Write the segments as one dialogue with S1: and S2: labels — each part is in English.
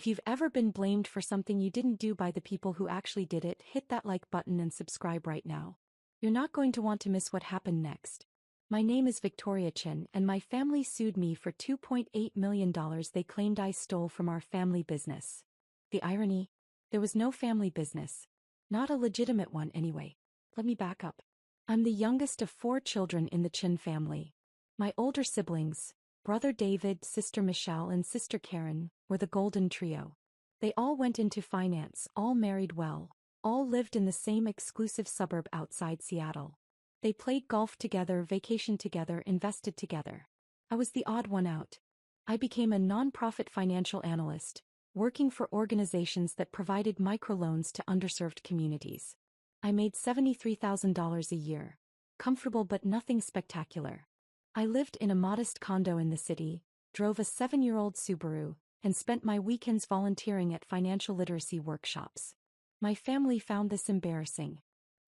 S1: you've ever been blamed for something you didn't do by the people who actually did it, hit that like button and subscribe right now. You're not going to want to miss what happened next. My name is Victoria Chin, and my family sued me for $2.8 million they claimed I stole from our family business. The irony? There was no family business. Not a legitimate one anyway. Let me back up. I'm the youngest of 4 children in the Chin family. My older siblings, brother David, sister Michelle, and sister Karen, were the golden trio. They all went into finance, all married well, all lived in the same exclusive suburb outside Seattle. They played golf together, vacationed together, invested together. I was the odd one out. I became a non-profit financial analyst, working for organizations that provided microloans to underserved communities. I made $73,000 a year. Comfortable but nothing spectacular. I lived in a modest condo in the city, drove a 7-year-old Subaru, and spent my weekends volunteering at financial literacy workshops. My family found this embarrassing.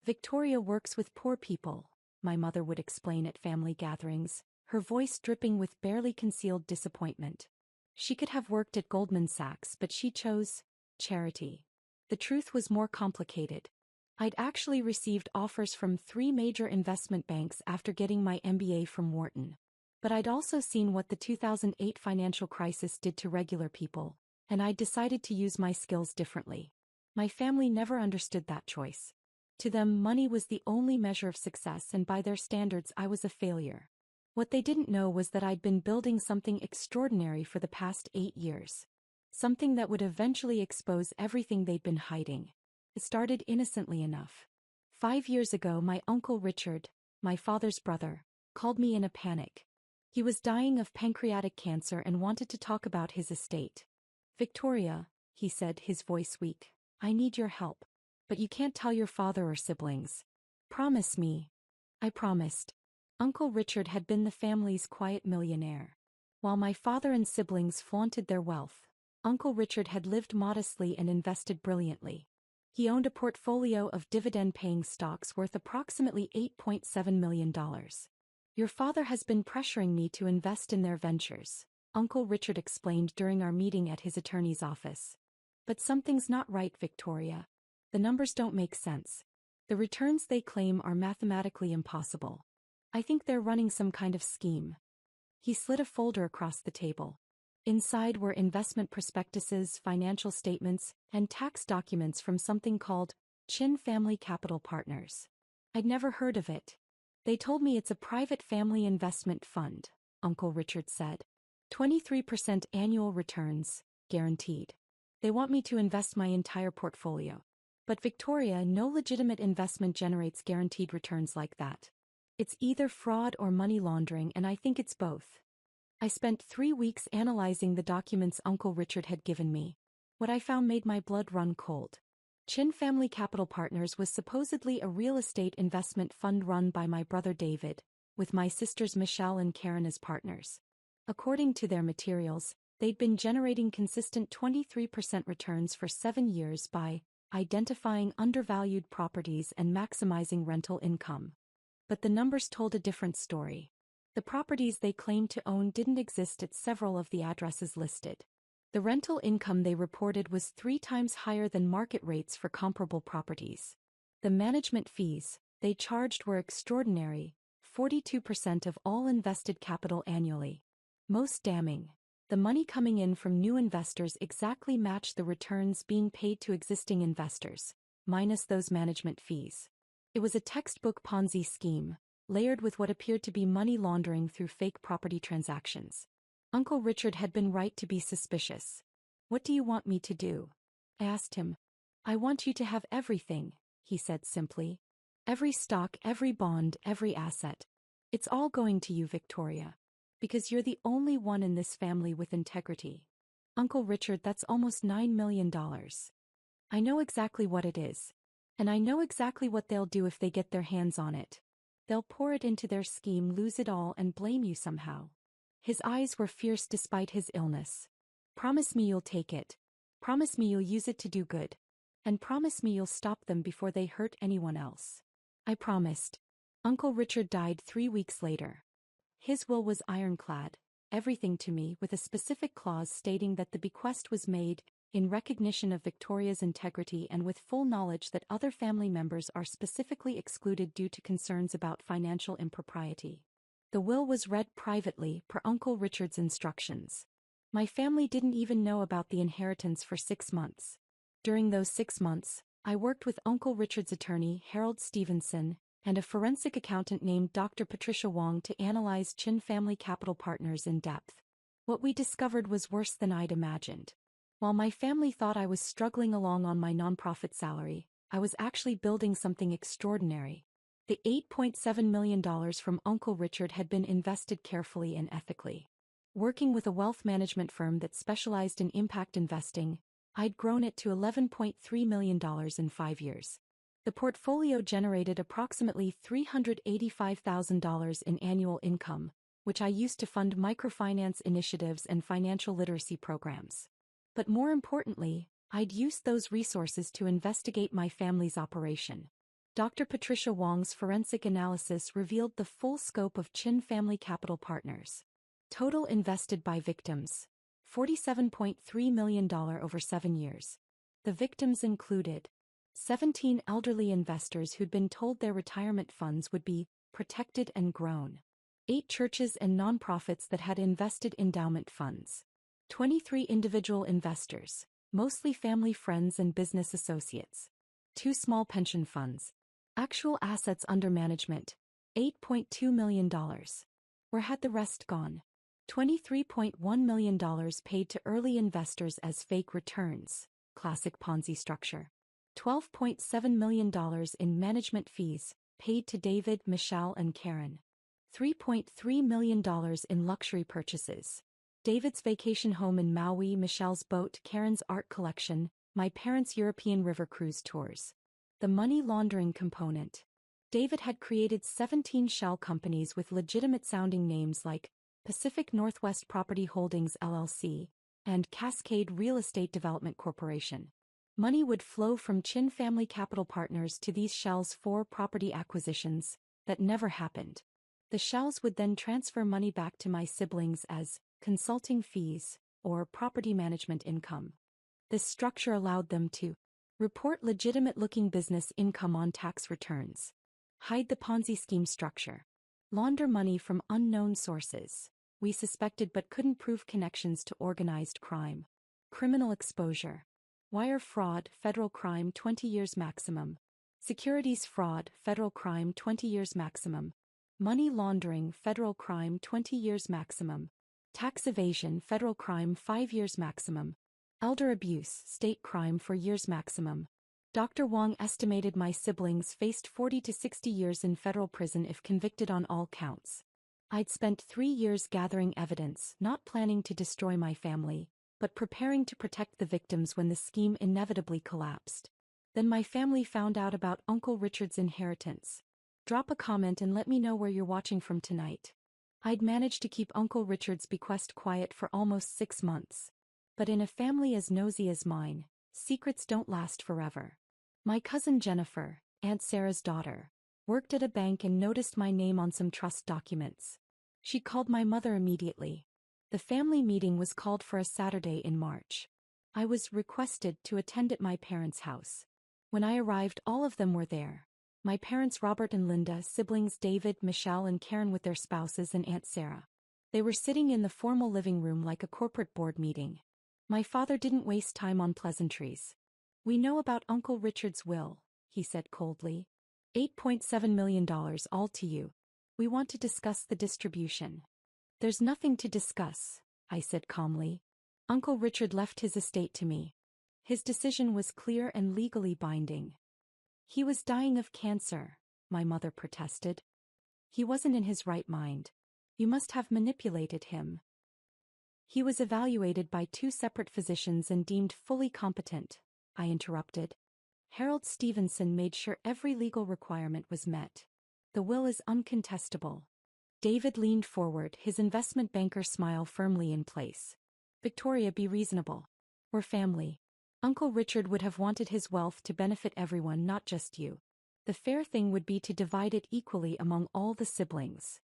S1: Victoria works with poor people, my mother would explain at family gatherings, her voice dripping with barely concealed disappointment. She could have worked at Goldman Sachs, but she chose charity. The truth was more complicated. I'd actually received offers from 3 major investment banks after getting my MBA from Wharton. But I'd also seen what the 2008 financial crisis did to regular people, and I'd decided to use my skills differently. My family never understood that choice. To them, money was the only measure of success, and by their standards I was a failure. What they didn't know was that I'd been building something extraordinary for the past 8 years. Something that would eventually expose everything they'd been hiding. It started innocently enough. 5 years ago, my uncle Richard, my father's brother, called me in a panic. He was dying of pancreatic cancer and wanted to talk about his estate. "Victoria," he said, his voice weak, "I need your help. But you can't tell your father or siblings. Promise me." I promised. Uncle Richard had been the family's quiet millionaire. While my father and siblings flaunted their wealth, Uncle Richard had lived modestly and invested brilliantly. He owned a portfolio of dividend-paying stocks worth approximately $8.7 million. "Your father has been pressuring me to invest in their ventures," Uncle Richard explained during our meeting at his attorney's office. "But something's not right, Victoria. The numbers don't make sense. The returns they claim are mathematically impossible. I think they're running some kind of scheme." He slid a folder across the table. Inside were investment prospectuses, financial statements, and tax documents from something called Chin Family Capital Partners. I'd never heard of it. "They told me it's a private family investment fund," Uncle Richard said. 23% annual returns, guaranteed. "They want me to invest my entire portfolio. But Victoria, no legitimate investment generates guaranteed returns like that. It's either fraud or money laundering, and I think it's both." I spent 3 weeks analyzing the documents Uncle Richard had given me. What I found made my blood run cold. Chin Family Capital Partners was supposedly a real estate investment fund run by my brother David, with my sisters Michelle and Karen as partners. According to their materials, they'd been generating consistent 23% returns for 7 years by identifying undervalued properties and maximizing rental income. But the numbers told a different story. The properties they claimed to own didn't exist at several of the addresses listed. The rental income they reported was 3 times higher than market rates for comparable properties. The management fees they charged were extraordinary, 42% of all invested capital annually. Most damning, the money coming in from new investors exactly matched the returns being paid to existing investors, minus those management fees. It was a textbook Ponzi scheme, layered with what appeared to be money laundering through fake property transactions. Uncle Richard had been right to be suspicious. "What do you want me to do?" I asked him. "I want you to have everything," he said simply. "Every stock, every bond, every asset. It's all going to you, Victoria. Because you're the only one in this family with integrity." "Uncle Richard, that's almost $9 million. I know exactly what it is. And I know exactly what they'll do if they get their hands on it. They'll pour it into their scheme, lose it all, and blame you somehow." His eyes were fierce despite his illness. "Promise me you'll take it. Promise me you'll use it to do good. And promise me you'll stop them before they hurt anyone else." I promised. Uncle Richard died 3 weeks later. His will was ironclad, everything to me, with a specific clause stating that the bequest was made in recognition of Victoria's integrity and with full knowledge that other family members are specifically excluded due to concerns about financial impropriety. The will was read privately per Uncle Richard's instructions. My family didn't even know about the inheritance for 6 months. During those 6 months, I worked with Uncle Richard's attorney, Harold Stevenson, and a forensic accountant named Dr. Patricia Wong to analyze Chin Family Capital Partners in depth. What we discovered was worse than I'd imagined. While my family thought I was struggling along on my nonprofit salary, I was actually building something extraordinary. The $8.7 million from Uncle Richard had been invested carefully and ethically. Working with a wealth management firm that specialized in impact investing, I'd grown it to $11.3 million in 5 years. The portfolio generated approximately $385,000 in annual income, which I used to fund microfinance initiatives and financial literacy programs. But more importantly, I'd used those resources to investigate my family's operation. Dr. Patricia Wong's forensic analysis revealed the full scope of Chin Family Capital Partners. Total invested by victims: $47.3 million over 7 years. The victims included 17 elderly investors who'd been told their retirement funds would be protected and grown, 8 churches and nonprofits that had invested endowment funds, 23 individual investors, mostly family friends and business associates, 2 small pension funds. Actual assets under management: $8.2 million. Where had the rest gone? $23.1 million paid to early investors as fake returns, classic Ponzi structure. $12.7 million in management fees, paid to David, Michelle, and Karen. $3.3 million in luxury purchases: David's vacation home in Maui, Michelle's boat, Karen's art collection, my parents' European river cruise tours. The money laundering component: David had created 17 shell companies with legitimate-sounding names like Pacific Northwest Property Holdings LLC and Cascade Real Estate Development Corporation. Money would flow from Chin Family Capital Partners to these shells for property acquisitions that never happened. The shells would then transfer money back to my siblings as consulting fees or property management income. This structure allowed them to report legitimate-looking business income on tax returns, hide the Ponzi scheme structure, launder money from unknown sources we suspected but couldn't prove connections to organized crime, criminal exposure, wire fraud, federal crime 20 years maximum, securities fraud, federal crime 20 years maximum, money laundering, federal crime 20 years maximum, tax evasion, federal crime 5 years maximum, elder abuse, state crime 4 years maximum. Dr. Wong estimated my siblings faced 40 to 60 years in federal prison if convicted on all counts. I'd spent 3 years gathering evidence, not planning to destroy my family, but preparing to protect the victims when the scheme inevitably collapsed. Then my family found out about Uncle Richard's inheritance. Drop a comment and let me know where you're watching from tonight. I'd managed to keep Uncle Richard's bequest quiet for almost 6 months. But in a family as nosy as mine, secrets don't last forever. My cousin Jennifer, Aunt Sarah's daughter, worked at a bank and noticed my name on some trust documents. She called my mother immediately. The family meeting was called for a Saturday in March. I was requested to attend at my parents' house. When I arrived, all of them were there. My parents Robert and Linda, siblings David, Michelle, and Karen with their spouses, and Aunt Sarah. They were sitting in the formal living room like a corporate board meeting. My father didn't waste time on pleasantries. "We know about Uncle Richard's will," he said coldly. $8.7 million all to you. We want to discuss the distribution." "There's nothing to discuss," I said calmly. "Uncle Richard left his estate to me. His decision was clear and legally binding." "He was dying of cancer," my mother protested. "He wasn't in his right mind. You must have manipulated him." "He was evaluated by 2 separate physicians and deemed fully competent," I interrupted. "Harold Stevenson made sure every legal requirement was met. The will is uncontestable." David leaned forward, his investment banker smile firmly in place. "Victoria, be reasonable. We're family. Uncle Richard would have wanted his wealth to benefit everyone, not just you. The fair thing would be to divide it equally among all the siblings.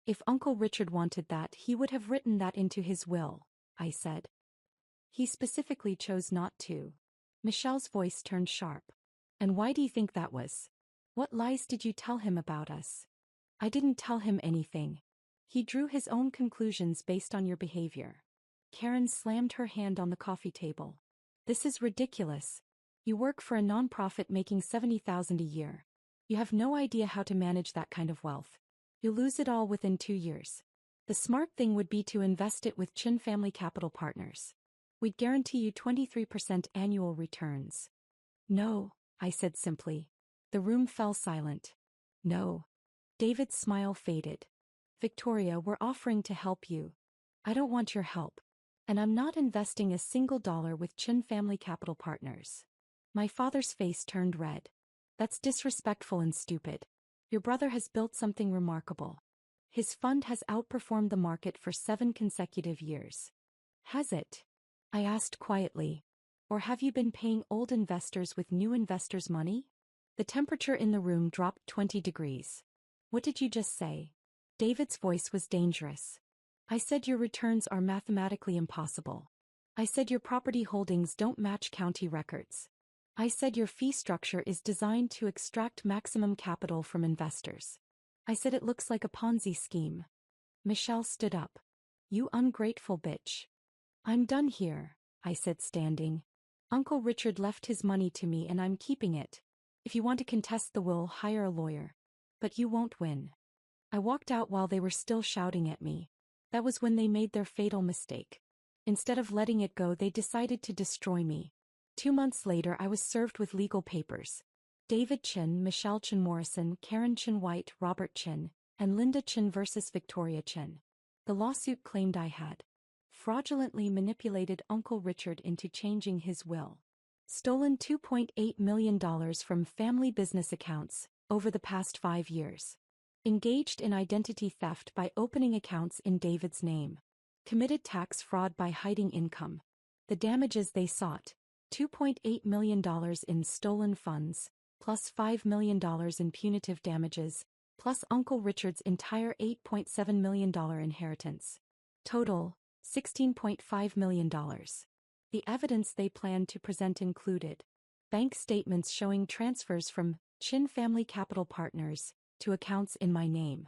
S1: If Uncle Richard wanted that, he would have written that into his will," I said. He specifically chose not to. Michelle's voice turned sharp. And why do you think that was? What lies did you tell him about us? I didn't tell him anything. He drew his own conclusions based on your behavior. Karen slammed her hand on the coffee table. This is ridiculous. You work for a nonprofit making $70,000 a year. You have no idea how to manage that kind of wealth. You'll lose it all within 2 years. The smart thing would be to invest it with Chin Family Capital Partners. We'd guarantee you 23% annual returns. No, I said simply. The room fell silent. No. David's smile faded. Victoria, we're offering to help you. I don't want your help. And I'm not investing a single dollar with Chin Family Capital Partners. My father's face turned red. That's disrespectful and stupid. Your brother has built something remarkable. His fund has outperformed the market for 7 consecutive years. Has it? I asked quietly. Or have you been paying old investors with new investors' money? The temperature in the room dropped 20 degrees. What did you just say? David's voice was dangerous. I said your returns are mathematically impossible. I said your property holdings don't match county records. I said your fee structure is designed to extract maximum capital from investors. I said it looks like a Ponzi scheme. Michelle stood up. You ungrateful bitch. I'm done here, I said standing. Uncle Richard left his money to me and I'm keeping it. If you want to contest the will, hire a lawyer. But you won't win. I walked out while they were still shouting at me. That was when they made their fatal mistake. Instead of letting it go, they decided to destroy me. 2 months later, I was served with legal papers. David Chin, Michelle Chin Morrison, Karen Chin White, Robert Chin, and Linda Chin versus Victoria Chin. The lawsuit claimed I had fraudulently manipulated Uncle Richard into changing his will. Stolen $2.8 million from family business accounts over the past 5 years. Engaged in identity theft by opening accounts in David's name. Committed tax fraud by hiding income. The damages they sought: $2.8 million in stolen funds, plus $5 million in punitive damages, plus Uncle Richard's entire $8.7 million inheritance. Total, $16.5 million. The evidence they planned to present included bank statements showing transfers from Chin Family Capital Partners to accounts in my name.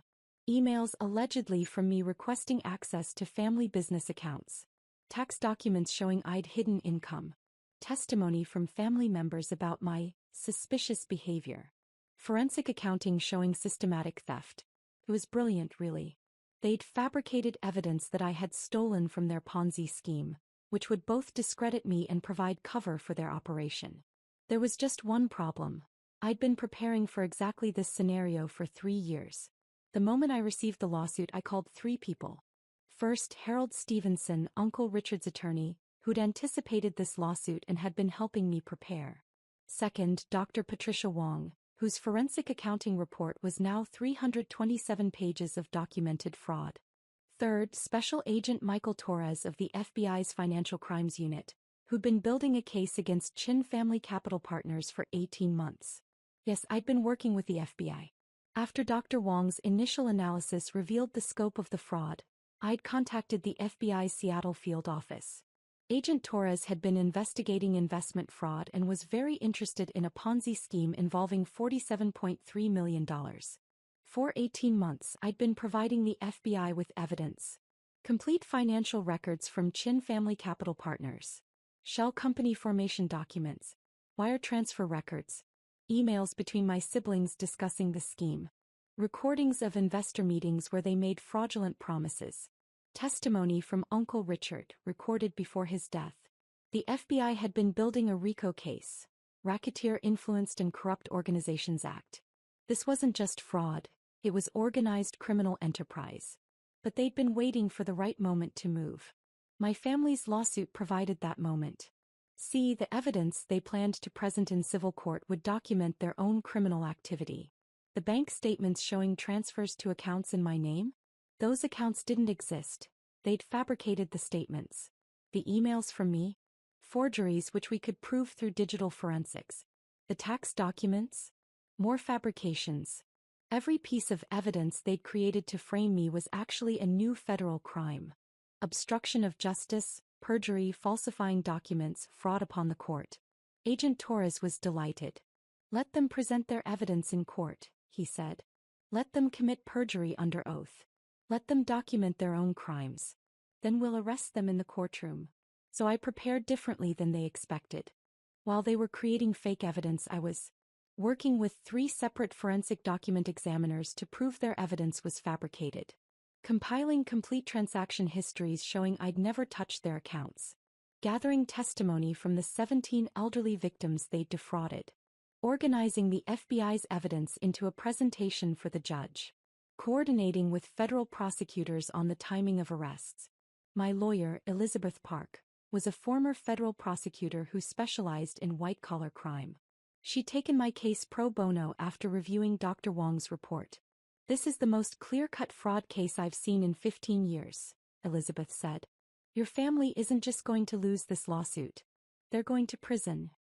S1: Emails allegedly from me requesting access to family business accounts. Tax documents showing I'd hidden income. Testimony from family members about my suspicious behavior. Forensic accounting showing systematic theft. It was brilliant, really. They'd fabricated evidence that I had stolen from their Ponzi scheme, which would both discredit me and provide cover for their operation. There was just one problem. I'd been preparing for exactly this scenario for 3 years. The moment I received the lawsuit, I called 3 people. First, Harold Stevenson, Uncle Richard's attorney, who'd anticipated this lawsuit and had been helping me prepare. Second, Dr. Patricia Wong, whose forensic accounting report was now 327 pages of documented fraud. Third, Special Agent Michael Torres of the FBI's Financial Crimes Unit, who'd been building a case against Chin Family Capital Partners for 18 months. Yes, I'd been working with the FBI. After Dr. Wong's initial analysis revealed the scope of the fraud, I'd contacted the FBI's Seattle field office. Agent Torres had been investigating investment fraud and was very interested in a Ponzi scheme involving $47.3 million. For 18 months, I'd been providing the FBI with evidence. Complete financial records from Chin Family Capital Partners. Shell company formation documents. Wire transfer records. Emails between my siblings discussing the scheme. Recordings of investor meetings where they made fraudulent promises. Testimony from Uncle Richard, recorded before his death. The FBI had been building a RICO case, Racketeer Influenced and Corrupt Organizations Act. This wasn't just fraud, it was organized criminal enterprise. But they'd been waiting for the right moment to move. My family's lawsuit provided that moment. See, the evidence they planned to present in civil court would document their own criminal activity. The bank statements showing transfers to accounts in my name? Those accounts didn't exist. They'd fabricated the statements. The emails from me? Forgeries which we could prove through digital forensics. The tax documents? More fabrications. Every piece of evidence they'd created to frame me was actually a new federal crime. Obstruction of justice, perjury, falsifying documents, fraud upon the court. Agent Torres was delighted. Let them present their evidence in court, he said. Let them commit perjury under oath. Let them document their own crimes. Then we'll arrest them in the courtroom. So I prepared differently than they expected. While they were creating fake evidence, I was working with 3 separate forensic document examiners to prove their evidence was fabricated. Compiling complete transaction histories showing I'd never touched their accounts. Gathering testimony from the 17 elderly victims they'd defrauded. Organizing the FBI's evidence into a presentation for the judge. Coordinating with federal prosecutors on the timing of arrests. My lawyer, Elizabeth Park, was a former federal prosecutor who specialized in white-collar crime. She'd taken my case pro bono after reviewing Dr. Wong's report. This is the most clear-cut fraud case I've seen in 15 years, Elizabeth said. Your family isn't just going to lose this lawsuit. They're going to prison.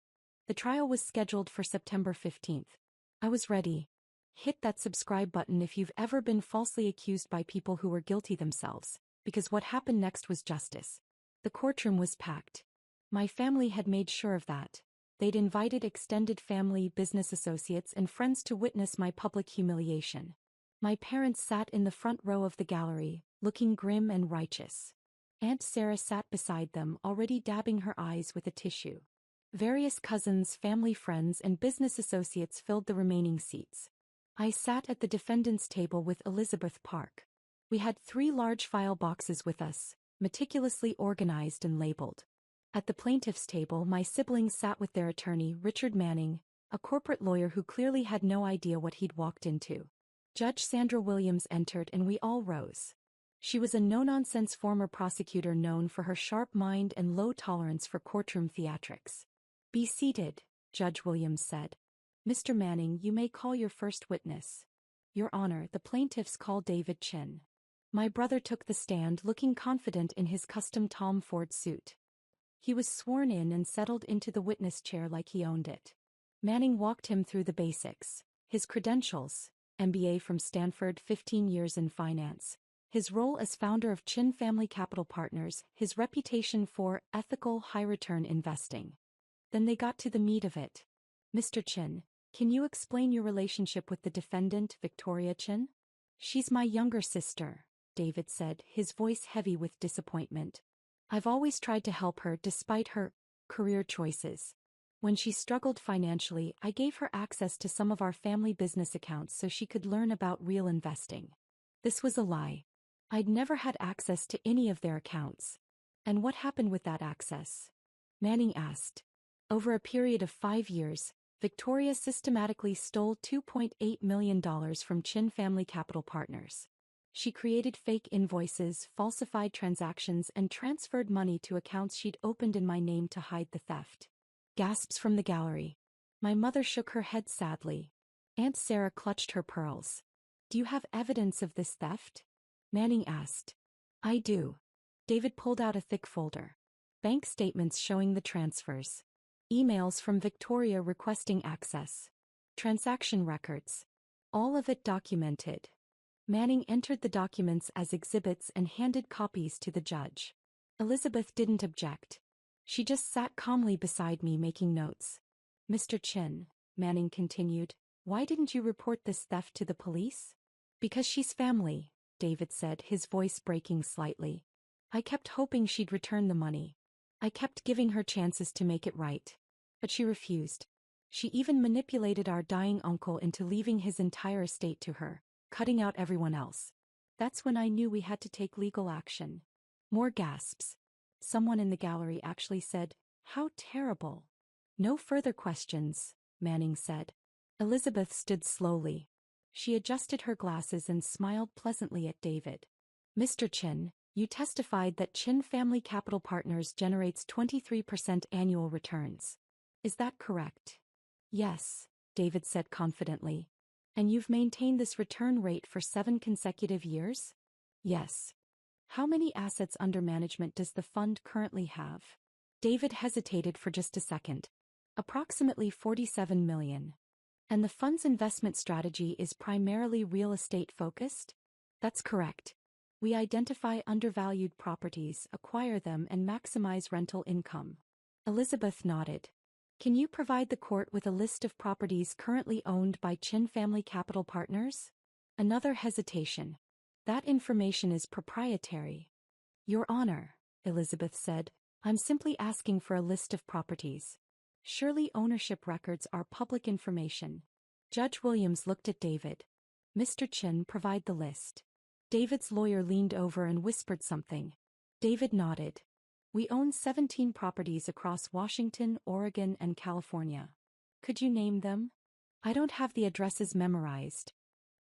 S1: The trial was scheduled for September 15th. I was ready. Hit that subscribe button if you've ever been falsely accused by people who were guilty themselves, because what happened next was justice. The courtroom was packed. My family had made sure of that. They'd invited extended family, business associates, and friends to witness my public humiliation. My parents sat in the front row of the gallery, looking grim and righteous. Aunt Sarah sat beside them, already dabbing her eyes with a tissue. Various cousins, family friends, and business associates filled the remaining seats. I sat at the defendant's table with Elizabeth Park. We had 3 large file boxes with us, meticulously organized and labeled. At the plaintiff's table, my siblings sat with their attorney, Richard Manning, a corporate lawyer who clearly had no idea what he'd walked into. Judge Sandra Williams entered and we all rose. She was a no-nonsense former prosecutor known for her sharp mind and low tolerance for courtroom theatrics. Be seated, Judge Williams said. Mr. Manning, you may call your first witness. Your Honor, the plaintiffs call David Chin. My brother took the stand looking confident in his custom Tom Ford suit. He was sworn in and settled into the witness chair like he owned it. Manning walked him through the basics, his credentials, MBA from Stanford, 15 years in finance, his role as founder of Chin Family Capital Partners, his reputation for ethical high-return investing. Then they got to the meat of it. Mr. Chin, can you explain your relationship with the defendant, Victoria Chin? She's my younger sister, David said, his voice heavy with disappointment. I've always tried to help her despite her career choices. When she struggled financially, I gave her access to some of our family business accounts so she could learn about real investing. This was a lie. I'd never had access to any of their accounts. And what happened with that access? Manning asked. Over a period of 5 years, Victoria systematically stole $2.8 million from Chin Family Capital Partners. She created fake invoices, falsified transactions, and transferred money to accounts she'd opened in my name to hide the theft. Gasps from the gallery. My mother shook her head sadly. Aunt Sarah clutched her pearls. Do you have evidence of this theft? Manning asked. I do. David pulled out a thick folder. Bank statements showing the transfers. Emails from Victoria requesting access. Transaction records. All of it documented. Manning entered the documents as exhibits and handed copies to the judge. Elizabeth didn't object. She just sat calmly beside me making notes. Mr. Chin, Manning continued, why didn't you report this theft to the police? Because she's family, David said, his voice breaking slightly. I kept hoping she'd return the money. I kept giving her chances to make it right. But she refused. She even manipulated our dying uncle into leaving his entire estate to her, cutting out everyone else. That's when I knew we had to take legal action. More gasps. Someone in the gallery actually said, how terrible. No further questions, Manning said. Elizabeth stood slowly. She adjusted her glasses and smiled pleasantly at David. Mr. Chin, you testified that Chin Family Capital Partners generates 23% annual returns. Is that correct? Yes, David said confidently. And you've maintained this return rate for 7 consecutive years? Yes. How many assets under management does the fund currently have? David hesitated for just a second. Approximately 47 million. And the fund's investment strategy is primarily real estate focused? That's correct. We identify undervalued properties, acquire them, and maximize rental income. Elizabeth nodded. Can you provide the court with a list of properties currently owned by Chin Family Capital Partners? Another hesitation. That information is proprietary. Your Honor, Elizabeth said, I'm simply asking for a list of properties. Surely ownership records are public information. Judge Williams looked at David. Mr. Chin, provide the list. David's lawyer leaned over and whispered something. David nodded. We own 17 properties across Washington, Oregon, and California. Could you name them? I don't have the addresses memorized.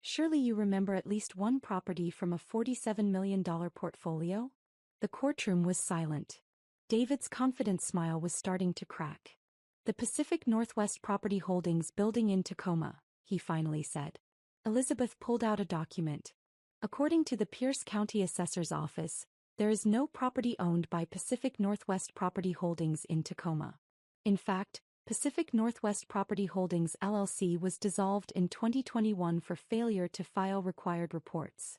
S1: Surely you remember at least one property from a $47 million portfolio? The courtroom was silent. David's confident smile was starting to crack. The Pacific Northwest Property Holdings building in Tacoma, he finally said. Elizabeth pulled out a document. According to the Pierce County Assessor's Office, there is no property owned by Pacific Northwest Property Holdings in Tacoma. In fact, Pacific Northwest Property Holdings LLC was dissolved in 2021 for failure to file required reports.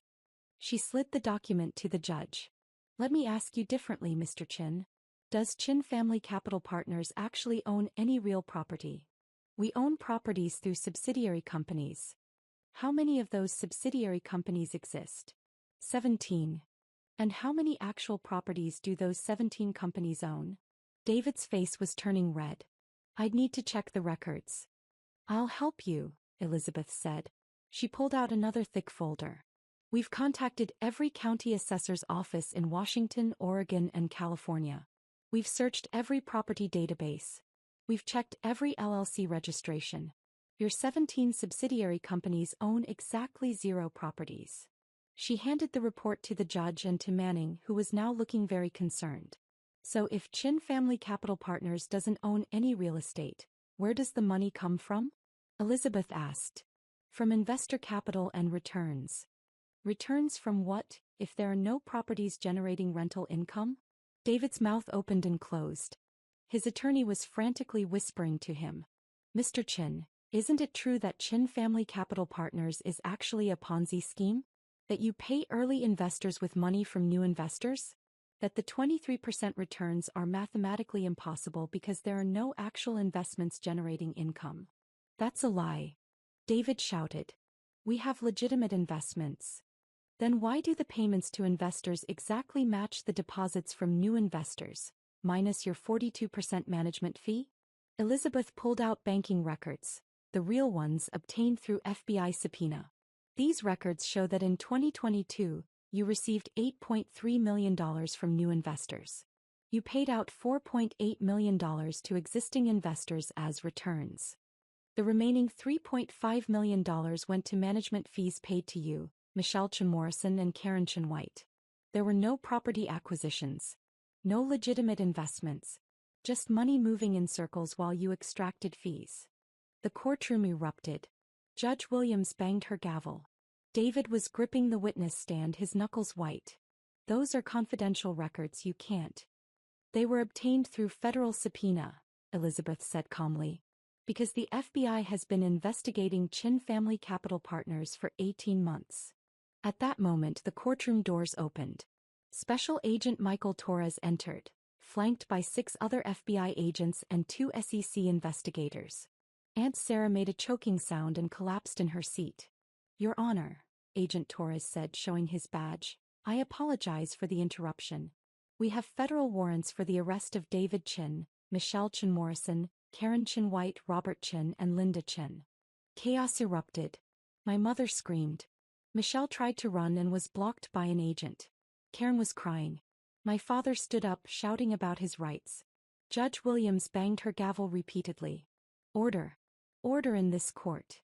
S1: She slid the document to the judge. Let me ask you differently, Mr. Chin. Does Chin Family Capital Partners actually own any real property? We own properties through subsidiary companies. How many of those subsidiary companies exist? 17. And how many actual properties do those 17 companies own? David's face was turning red. I'd need to check the records. I'll help you, Elizabeth said. She pulled out another thick folder. We've contacted every county assessor's office in Washington, Oregon, and California. We've searched every property database. We've checked every LLC registration. Your 17 subsidiary companies own exactly 0 properties. She handed the report to the judge and to Manning, who was now looking very concerned. So if Chin Family Capital Partners doesn't own any real estate, where does the money come from? Elizabeth asked. From investor capital and returns. Returns from what, if there are no properties generating rental income? David's mouth opened and closed. His attorney was frantically whispering to him. Mr. Chin, isn't it true that Chin Family Capital Partners is actually a Ponzi scheme? That you pay early investors with money from new investors? That the 23% returns are mathematically impossible because there are no actual investments generating income? That's a lie. David shouted. We have legitimate investments. Then why do the payments to investors exactly match the deposits from new investors, minus your 42% management fee? Elizabeth pulled out banking records, the real ones obtained through FBI subpoena. These records show that in 2022, you received $8.3 million from new investors. You paid out $4.8 million to existing investors as returns. The remaining $3.5 million went to management fees paid to you, Michelle Chin Morrison and Karen Chin White. There were no property acquisitions. No legitimate investments. Just money moving in circles while you extracted fees. The courtroom erupted. Judge Williams banged her gavel. David was gripping the witness stand, his knuckles white. Those are confidential records, you can't. They were obtained through federal subpoena, Elizabeth said calmly. Because the FBI has been investigating Chin Family Capital Partners for 18 months. At that moment the courtroom doors opened. Special Agent Michael Torres entered, flanked by 6 other FBI agents and 2 SEC investigators. Aunt Sarah made a choking sound and collapsed in her seat. Your Honor, Agent Torres said, showing his badge, I apologize for the interruption. We have federal warrants for the arrest of David Chin, Michelle Chin Morrison, Karen Chin White, Robert Chin, and Linda Chin. Chaos erupted. My mother screamed. Michelle tried to run and was blocked by an agent. Karen was crying. My father stood up, shouting about his rights. Judge Williams banged her gavel repeatedly. Order. Order in this court.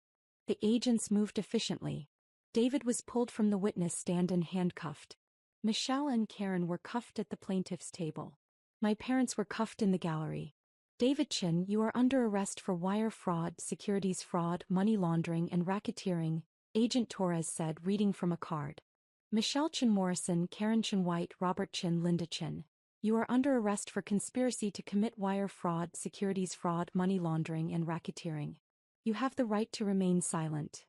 S1: The agents moved efficiently. David was pulled from the witness stand and handcuffed. Michelle and Karen were cuffed at the plaintiff's table. My parents were cuffed in the gallery. David Chin, you are under arrest for wire fraud, securities fraud, money laundering, and racketeering, Agent Torres said, reading from a card. Michelle Chin Morrison, Karen Chin White, Robert Chin, Linda Chin. You are under arrest for conspiracy to commit wire fraud, securities fraud, money laundering, and racketeering. You have the right to remain silent.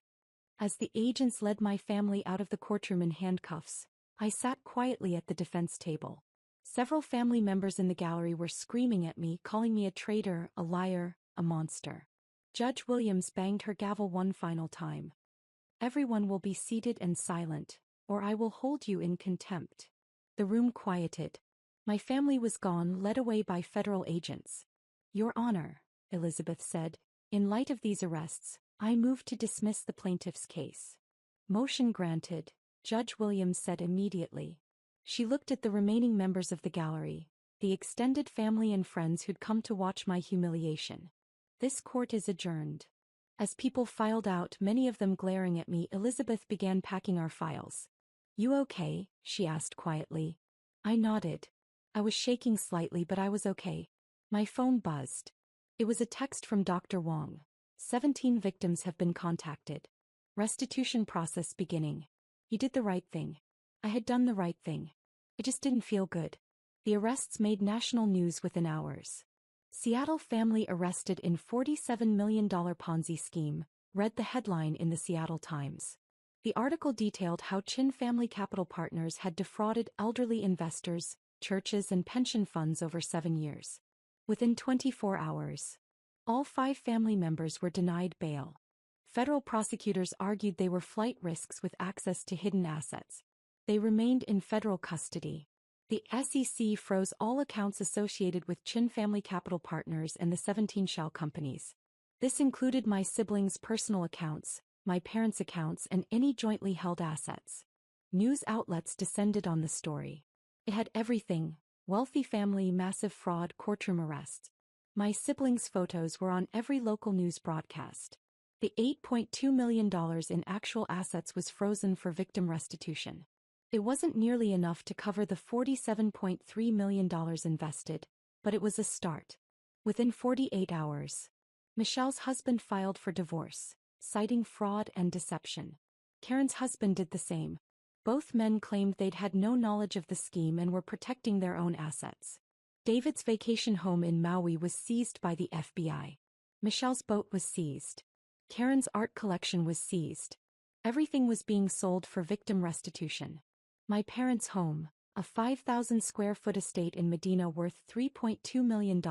S1: As the agents led my family out of the courtroom in handcuffs, I sat quietly at the defense table. Several family members in the gallery were screaming at me, calling me a traitor, a liar, a monster. Judge Williams banged her gavel one final time. Everyone will be seated and silent, or I will hold you in contempt. The room quieted. My family was gone, led away by federal agents. Your Honor, Elizabeth said, in light of these arrests, I move to dismiss the plaintiff's case. Motion granted, Judge Williams said immediately. She looked at the remaining members of the gallery, the extended family and friends who'd come to watch my humiliation. This court is adjourned. As people filed out, many of them glaring at me, Elizabeth began packing our files. You okay? She asked quietly. I nodded. I was shaking slightly, but I was okay. My phone buzzed. It was a text from Dr. Wong. 17 victims have been contacted. Restitution process beginning. You did the right thing. I had done the right thing. It just didn't feel good. The arrests made national news within hours. Seattle family arrested in $47 million Ponzi scheme, read the headline in the Seattle Times. The article detailed how Chin Family Capital Partners had defrauded elderly investors, churches and pension funds over 7 years. Within 24 hours, all 5 family members were denied bail. Federal prosecutors argued they were flight risks with access to hidden assets. They remained in federal custody. The SEC froze all accounts associated with Chin Family Capital Partners and the 17 shell companies. This included my siblings' personal accounts, my parents' accounts, and any jointly held assets. News outlets descended on the story. It had everything: wealthy family, massive fraud, courtroom arrests. My siblings' photos were on every local news broadcast. The $8.2 million in actual assets was frozen for victim restitution. It wasn't nearly enough to cover the $47.3 million invested, but it was a start. Within 48 hours, Michelle's husband filed for divorce, citing fraud and deception. Karen's husband did the same. Both men claimed they'd had no knowledge of the scheme and were protecting their own assets. David's vacation home in Maui was seized by the FBI. Michelle's boat was seized. Karen's art collection was seized. Everything was being sold for victim restitution. My parents' home, a 5,000 square foot estate in Medina worth $3.2 million,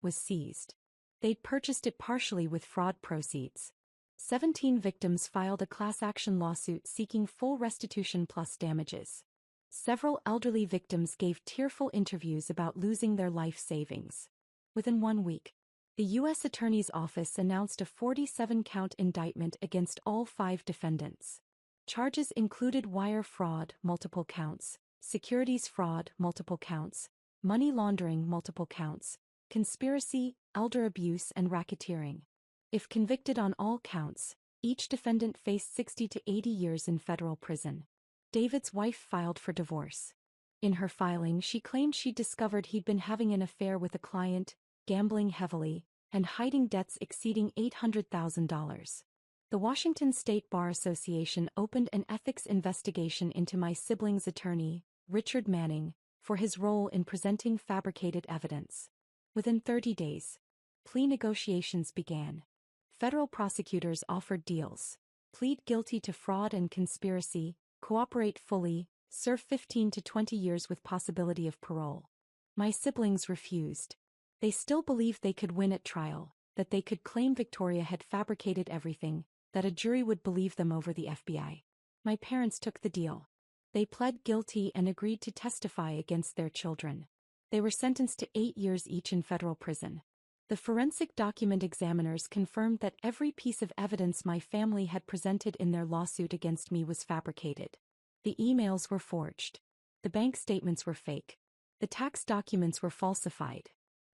S1: was seized. They'd purchased it partially with fraud proceeds. 17 victims filed a class action lawsuit seeking full restitution plus damages. Several elderly victims gave tearful interviews about losing their life savings. Within 1 week, the U.S. Attorney's Office announced a 47-count indictment against all 5 defendants. Charges included wire fraud, multiple counts, securities fraud, multiple counts, money laundering, multiple counts, conspiracy, elder abuse, and racketeering. If convicted on all counts, each defendant faced 60 to 80 years in federal prison. David's wife filed for divorce. In her filing, she claimed she'd discovered he'd been having an affair with a client, gambling heavily, and hiding debts exceeding $800,000. The Washington State Bar Association opened an ethics investigation into my siblings' attorney, Richard Manning, for his role in presenting fabricated evidence. Within 30 days, plea negotiations began. Federal prosecutors offered deals: plead guilty to fraud and conspiracy, cooperate fully, serve 15 to 20 years with possibility of parole. My siblings refused. They still believed they could win at trial, that they could claim Victoria had fabricated everything, that a jury would believe them over the FBI. My parents took the deal. They pled guilty and agreed to testify against their children. They were sentenced to 8 years each in federal prison. The forensic document examiners confirmed that every piece of evidence my family had presented in their lawsuit against me was fabricated. The emails were forged. The bank statements were fake. The tax documents were falsified.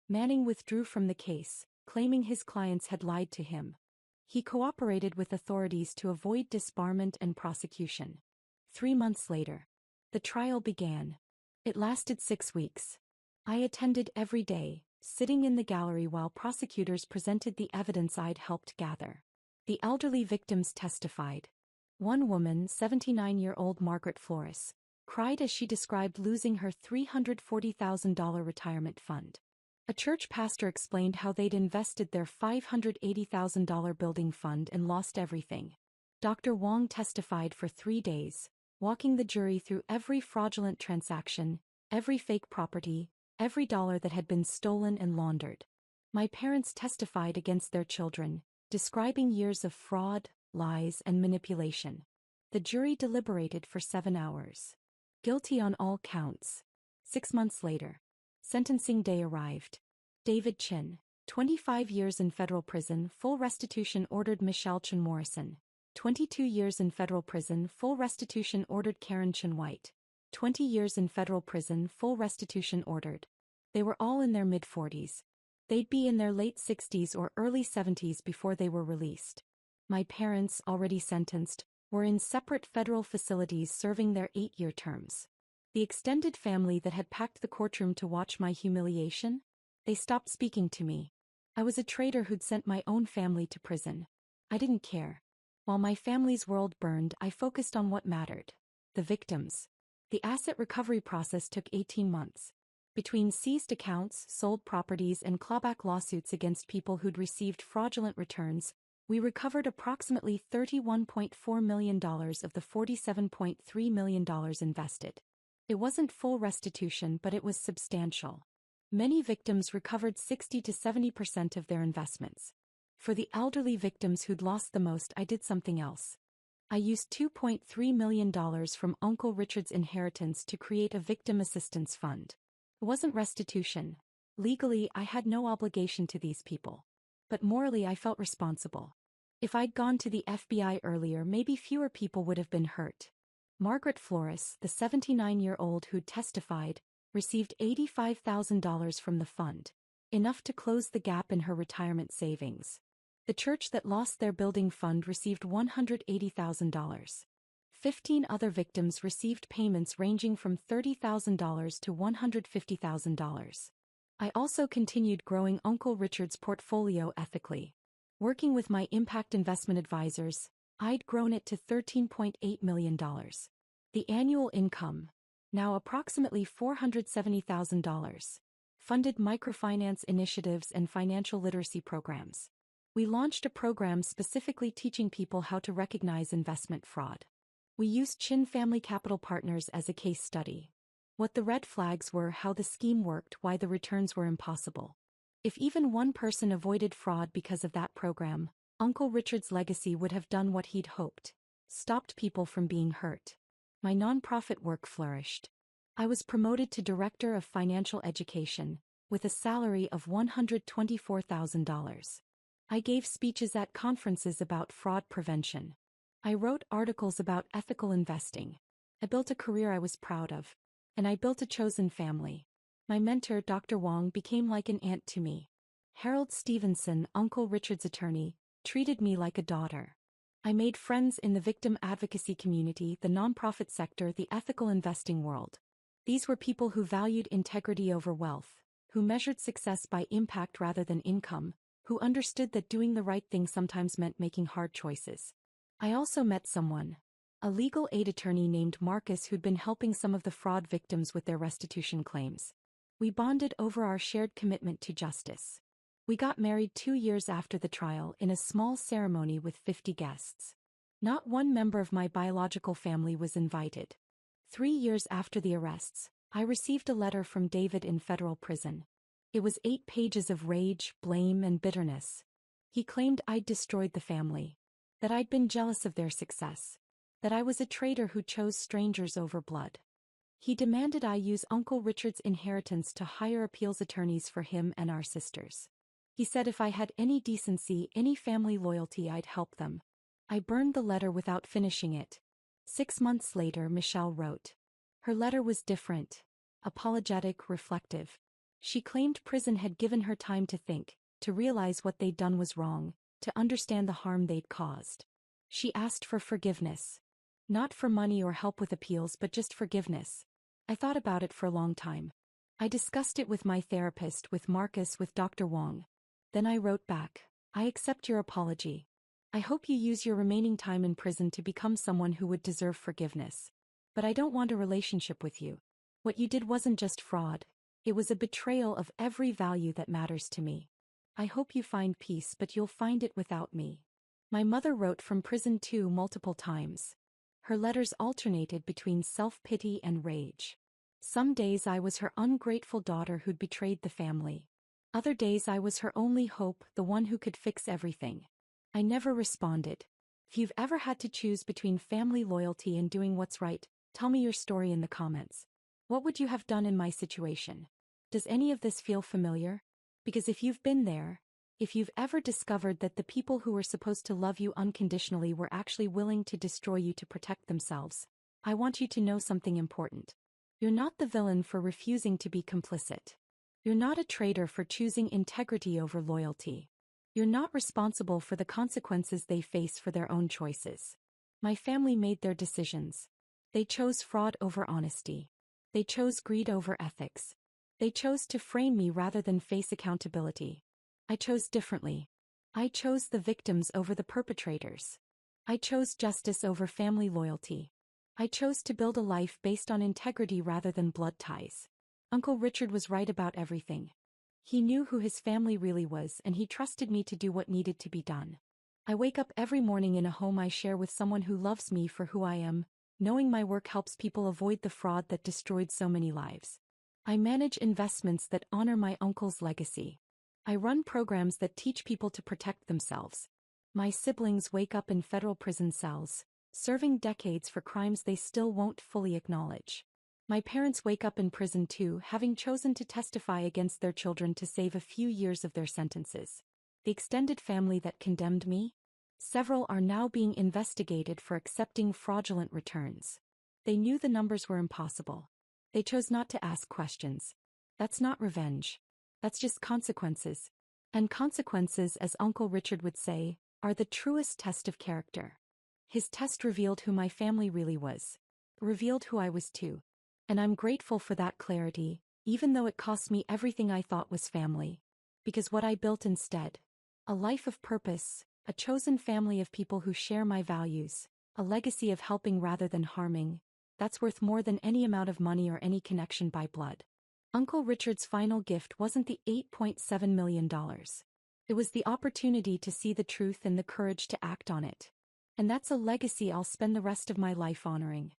S1: Manning withdrew from the case, claiming his clients had lied to him. He cooperated with authorities to avoid disbarment and prosecution. 3 months later, the trial began. It lasted 6 weeks. I attended every day, sitting in the gallery while prosecutors presented the evidence I'd helped gather. The elderly victims testified. One woman, 79-year-old Margaret Flores, cried as she described losing her $340,000 retirement fund. A church pastor explained how they'd invested their $580,000 building fund and lost everything. Dr. Wong testified for 3 days, walking the jury through every fraudulent transaction, every fake property, every dollar that had been stolen and laundered. My parents testified against their children, describing years of fraud, lies, and manipulation. The jury deliberated for 7 hours. Guilty on all counts. 6 months later. Sentencing day arrived. David Chin, 25 years in federal prison, full restitution ordered. Michelle Chin Morrison, 22 years in federal prison, full restitution ordered. Karen Chin White, 20 years in federal prison, full restitution ordered. They were all in their mid-40s. They'd be in their late 60s or early 70s before they were released. My parents, already sentenced, were in separate federal facilities serving their 8-year terms. The extended family that had packed the courtroom to watch my humiliation? They stopped speaking to me. I was a traitor who'd sent my own family to prison. I didn't care. While my family's world burned, I focused on what mattered. The victims. The asset recovery process took 18 months. Between seized accounts, sold properties, and clawback lawsuits against people who'd received fraudulent returns, we recovered approximately $31.4 million of the $47.3 million invested. It wasn't full restitution, but it was substantial. Many victims recovered 60 to 70% of their investments. For the elderly victims who'd lost the most, I did something else. I used $2.3 million from Uncle Richard's inheritance to create a victim assistance fund. It wasn't restitution. Legally, I had no obligation to these people. But morally, I felt responsible. If I'd gone to the FBI earlier, maybe fewer people would have been hurt. Margaret Flores, the 79-year-old who'd testified, received $85,000 from the fund, enough to close the gap in her retirement savings. The church that lost their building fund received $180,000. 15 other victims received payments ranging from $30,000 to $150,000. I also continued growing Uncle Richard's portfolio ethically. Working with my impact investment advisors, I'd grown it to $13.8 million. The annual income, now approximately $470,000, funded microfinance initiatives and financial literacy programs. We launched a program specifically teaching people how to recognize investment fraud. We used Chin Family Capital Partners as a case study. What the red flags were, how the scheme worked, why the returns were impossible. If even one person avoided fraud because of that program, Uncle Richard's legacy would have done what he'd hoped: stopped people from being hurt. My nonprofit work flourished. I was promoted to Director of Financial Education, with a salary of $124,000. I gave speeches at conferences about fraud prevention. I wrote articles about ethical investing. I built a career I was proud of. And I built a chosen family. My mentor, Dr. Wong, became like an aunt to me. Harold Stevenson, Uncle Richard's attorney, treated me like a daughter. I made friends in the victim advocacy community, the nonprofit sector, the ethical investing world. These were people who valued integrity over wealth, who measured success by impact rather than income, who understood that doing the right thing sometimes meant making hard choices. I also met someone, a legal aid attorney named Marcus, who'd been helping some of the fraud victims with their restitution claims. We bonded over our shared commitment to justice. We got married 2 years after the trial in a small ceremony with 50 guests. Not one member of my biological family was invited. 3 years after the arrests, I received a letter from David in federal prison. It was 8 pages of rage, blame, and bitterness. He claimed I'd destroyed the family, that I'd been jealous of their success, that I was a traitor who chose strangers over blood. He demanded I use Uncle Richard's inheritance to hire appeals attorneys for him and our sisters. He said if I had any decency, any family loyalty, I'd help them. I burned the letter without finishing it. 6 months later, Michelle wrote. Her letter was different, apologetic, reflective. She claimed prison had given her time to think, to realize what they'd done was wrong, to understand the harm they'd caused. She asked for forgiveness. Not for money or help with appeals, but just forgiveness. I thought about it for a long time. I discussed it with my therapist, with Marcus, with Dr. Wong. Then I wrote back, I accept your apology. I hope you use your remaining time in prison to become someone who would deserve forgiveness. But I don't want a relationship with you. What you did wasn't just fraud. It was a betrayal of every value that matters to me. I hope you find peace, but you'll find it without me. My mother wrote from prison too, multiple times. Her letters alternated between self-pity and rage. Some days I was her ungrateful daughter who'd betrayed the family. Other days I was her only hope, the one who could fix everything. I never responded. If you've ever had to choose between family loyalty and doing what's right, tell me your story in the comments. What would you have done in my situation? Does any of this feel familiar? Because if you've been there, if you've ever discovered that the people who were supposed to love you unconditionally were actually willing to destroy you to protect themselves, I want you to know something important. You're not the villain for refusing to be complicit. You're not a traitor for choosing integrity over loyalty. You're not responsible for the consequences they face for their own choices. My family made their decisions. They chose fraud over honesty. They chose greed over ethics. They chose to frame me rather than face accountability. I chose differently. I chose the victims over the perpetrators. I chose justice over family loyalty. I chose to build a life based on integrity rather than blood ties. Uncle Richard was right about everything. He knew who his family really was, and he trusted me to do what needed to be done. I wake up every morning in a home I share with someone who loves me for who I am, knowing my work helps people avoid the fraud that destroyed so many lives. I manage investments that honor my uncle's legacy. I run programs that teach people to protect themselves. My siblings wake up in federal prison cells, serving decades for crimes they still won't fully acknowledge. My parents wake up in prison too, having chosen to testify against their children to save a few years of their sentences. The extended family that condemned me? Several are now being investigated for accepting fraudulent returns. They knew the numbers were impossible. They chose not to ask questions. That's not revenge. That's just consequences. And consequences, as Uncle Richard would say, are the truest test of character. His test revealed who my family really was. Revealed who I was too. And I'm grateful for that clarity, even though it cost me everything I thought was family. Because what I built instead, a life of purpose, a chosen family of people who share my values, a legacy of helping rather than harming, that's worth more than any amount of money or any connection by blood. Uncle Richard's final gift wasn't the $8.7 million. It was the opportunity to see the truth and the courage to act on it. And that's a legacy I'll spend the rest of my life honoring.